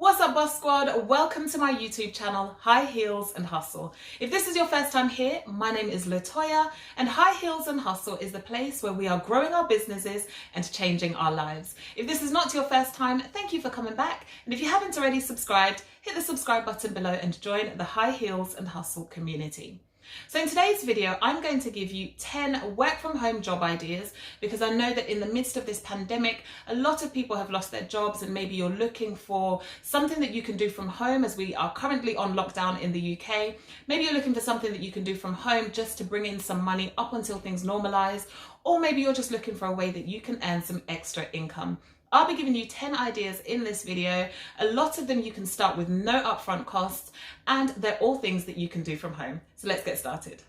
What's up, Boss Squad? Welcome to my YouTube channel, High Heels and Hustle. If this is your first time here, my name is Latoya, and High Heels and Hustle is the place where we are growing our businesses and changing our lives. If this is not your first time, thank you for coming back. And if you haven't already subscribed, hit the subscribe button below and join the High Heels and Hustle community. So in today's video, I'm going to give you 10 work from home job ideas because I know that in the midst of this pandemic, a lot of people have lost their jobs and maybe you're looking for something that you can do from home as we are currently on lockdown in the UK. Maybe you're looking for something that you can do from home just to bring in some money up until things normalize, or maybe you're just looking for a way that you can earn some extra income. I'll be giving you 10 ideas in this video. A lot of them you can start with no upfront costs, and they're all things that you can do from home. So let's get started.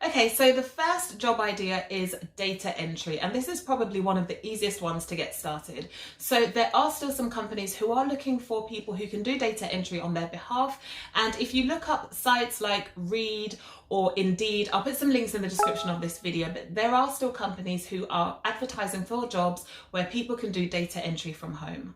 Okay, so the first job idea is data entry, and this is probably one of the easiest ones to get started. So there are still some companies who are looking for people who can do data entry on their behalf, and if you look up sites like Reed or Indeed, I'll put some links in the description of this video, but there are still companies who are advertising for jobs where people can do data entry from home.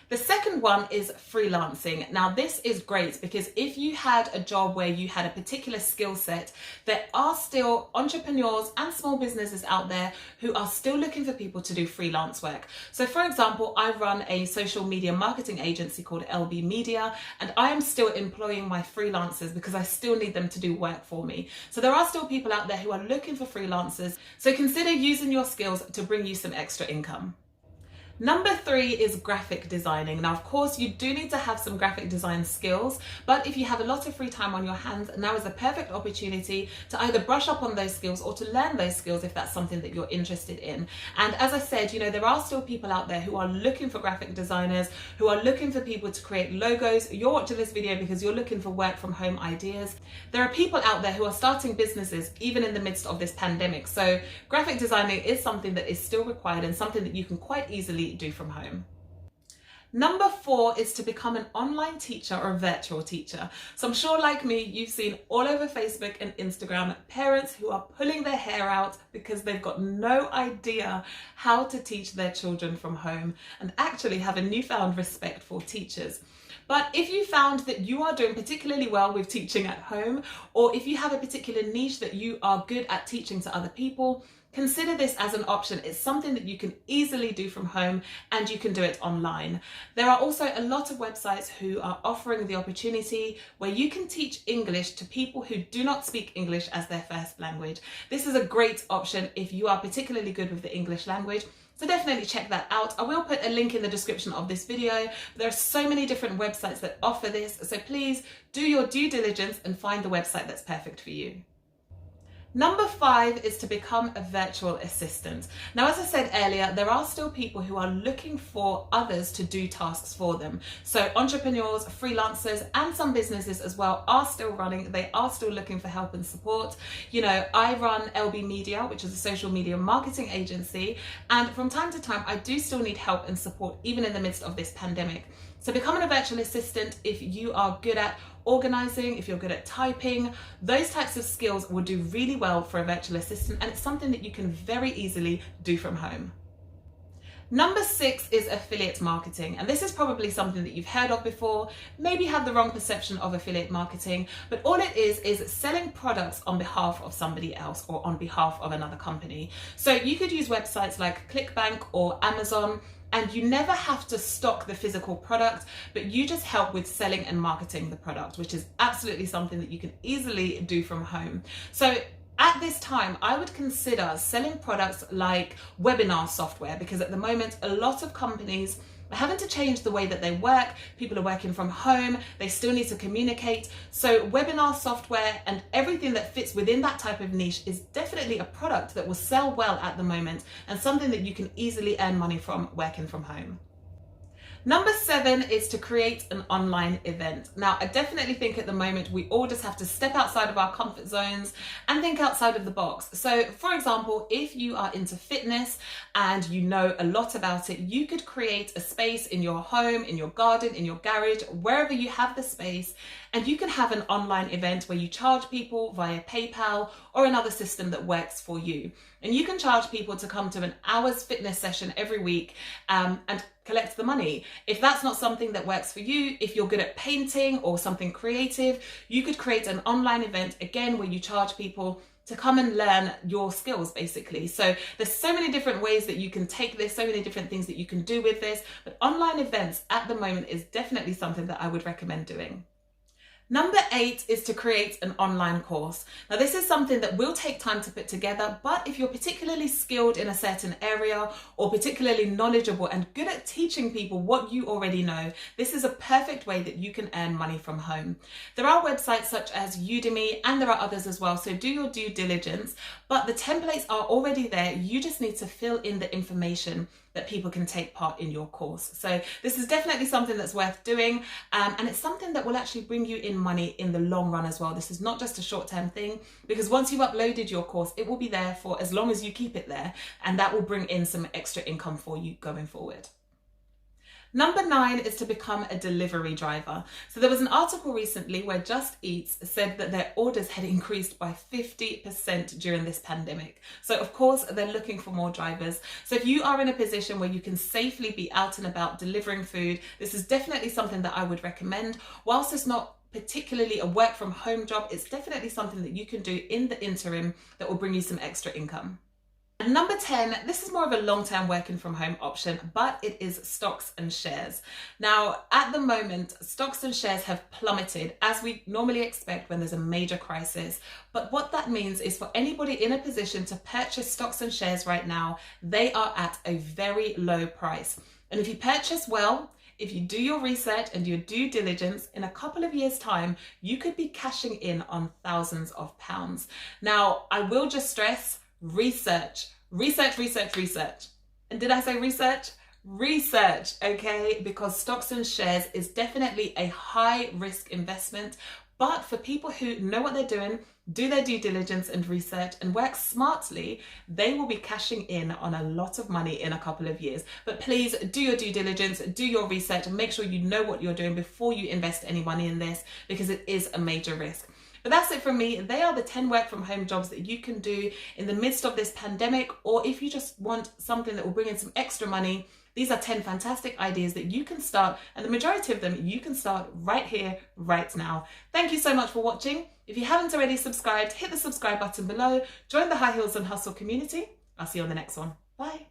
The second one is freelancing. Now this is great because if you had a job where you had a particular skill set, there are still entrepreneurs and small businesses out there who are still looking for people to do freelance work. So for example, I run a social media marketing agency called LB Media, and I am still employing my freelancers because I still need them to do work for me. So there are still people out there who are looking for freelancers. So consider using your skills to bring you some extra income. Number 3 is graphic designing. Now, of course, you do need to have some graphic design skills, but if you have a lot of free time on your hands, now is the perfect opportunity to either brush up on those skills or to learn those skills if that's something that you're interested in. And as I said, you know, there are still people out there who are looking for graphic designers, who are looking for people to create logos. You're watching this video because you're looking for work from home ideas. There are people out there who are starting businesses even in the midst of this pandemic. So graphic designing is something that is still required and something that you can quite easily do from home. Number 4 is to become an online teacher or a virtual teacher. So I'm sure, like me, you've seen all over Facebook and Instagram parents who are pulling their hair out because they've got no idea how to teach their children from home and actually have a newfound respect for teachers. But if you found that you are doing particularly well with teaching at home, or if you have a particular niche that you are good at teaching to other people, consider this as an option. It's something that you can easily do from home and you can do it online. There are also a lot of websites who are offering the opportunity where you can teach English to people who do not speak English as their first language. This is a great option if you are particularly good with the English language. So definitely check that out. I will put a link in the description of this video. There are so many different websites that offer this, so please do your due diligence and find the website that's perfect for you. Number 5 is to become a virtual assistant. Now, as I said earlier, there are still people who are looking for others to do tasks for them. So entrepreneurs, freelancers, and some businesses as well are still running. They are still looking for help and support. You know, I run LB Media, which is a social media marketing agency. And from time to time, I do still need help and support, even in the midst of this pandemic. So becoming a virtual assistant, if you are good at organizing, if you're good at typing, those types of skills will do really well for a virtual assistant, and it's something that you can very easily do from home. Number 6 is affiliate marketing, and this is probably something that you've heard of before, maybe have the wrong perception of affiliate marketing, but all it is selling products on behalf of somebody else or on behalf of another company. So you could use websites like ClickBank or Amazon, and you never have to stock the physical product, but you just help with selling and marketing the product, which is absolutely something that you can easily do from home. So at this time, I would consider selling products like webinar software, because at the moment, a lot of companies are having to change the way that they work. People are working from home, they still need to communicate. So webinar software and everything that fits within that type of niche is definitely a product that will sell well at the moment and something that you can easily earn money from working from home. Number 7 is to create an online event. Now, I definitely think at the moment we all just have to step outside of our comfort zones and think outside of the box. So for example, if you are into fitness and you know a lot about it, you could create a space in your home, in your garden, in your garage, wherever you have the space, and you can have an online event where you charge people via PayPal or another system that works for you. And you can charge people to come to an hour's fitness session every week and collect the money. If that's not something that works for you, if you're good at painting or something creative, you could create an online event again where you charge people to come and learn your skills, basically. So there's so many different ways that you can take this, so many different things that you can do with this, but online events at the moment is definitely something that I would recommend doing. Number 8 is to create an online course. Now, this is something that will take time to put together, but if you're particularly skilled in a certain area or particularly knowledgeable and good at teaching people what you already know, this is a perfect way that you can earn money from home. There are websites such as Udemy, and there are others as well, so do your due diligence, but the templates are already there. You just need to fill in the information that people can take part in your course. So this is definitely something that's worth doing, and it's something that will actually bring you in money in the long run as well. This is not just a short-term thing, because once you've uploaded your course, it will be there for as long as you keep it there, and that will bring in some extra income for you going forward. Number 9 is to become a delivery driver. So there was an article recently where Just Eat said that their orders had increased by 50% during this pandemic. So of course, they're looking for more drivers. So if you are in a position where you can safely be out and about delivering food, this is definitely something that I would recommend. Whilst it's not particularly a work from home job, it's definitely something that you can do in the interim that will bring you some extra income. And number 10, this is more of a long-term working from home option, but it is stocks and shares. Now, at the moment, stocks and shares have plummeted, as we normally expect when there's a major crisis. But what that means is for anybody in a position to purchase stocks and shares right now, they are at a very low price. And if you purchase well, if you do your research and your due diligence, in a couple of years' time, you could be cashing in on thousands of pounds. Now, I will just stress, research. And did I say research? Research, okay? Because stocks and shares is definitely a high risk investment, but for people who know what they're doing, do their due diligence and research and work smartly, they will be cashing in on a lot of money in a couple of years. But please do your due diligence, do your research, and make sure you know what you're doing before you invest any money in this, because it is a major risk. But that's it from me. They are the 10 work from home jobs that you can do in the midst of this pandemic, or if you just want something that will bring in some extra money. These are 10 fantastic ideas that you can start, and the majority of them you can start right here, right now. Thank you so much for watching. If you haven't already subscribed, hit the subscribe button below, join the High Heels and Hustle community. I'll see you on the next one. Bye.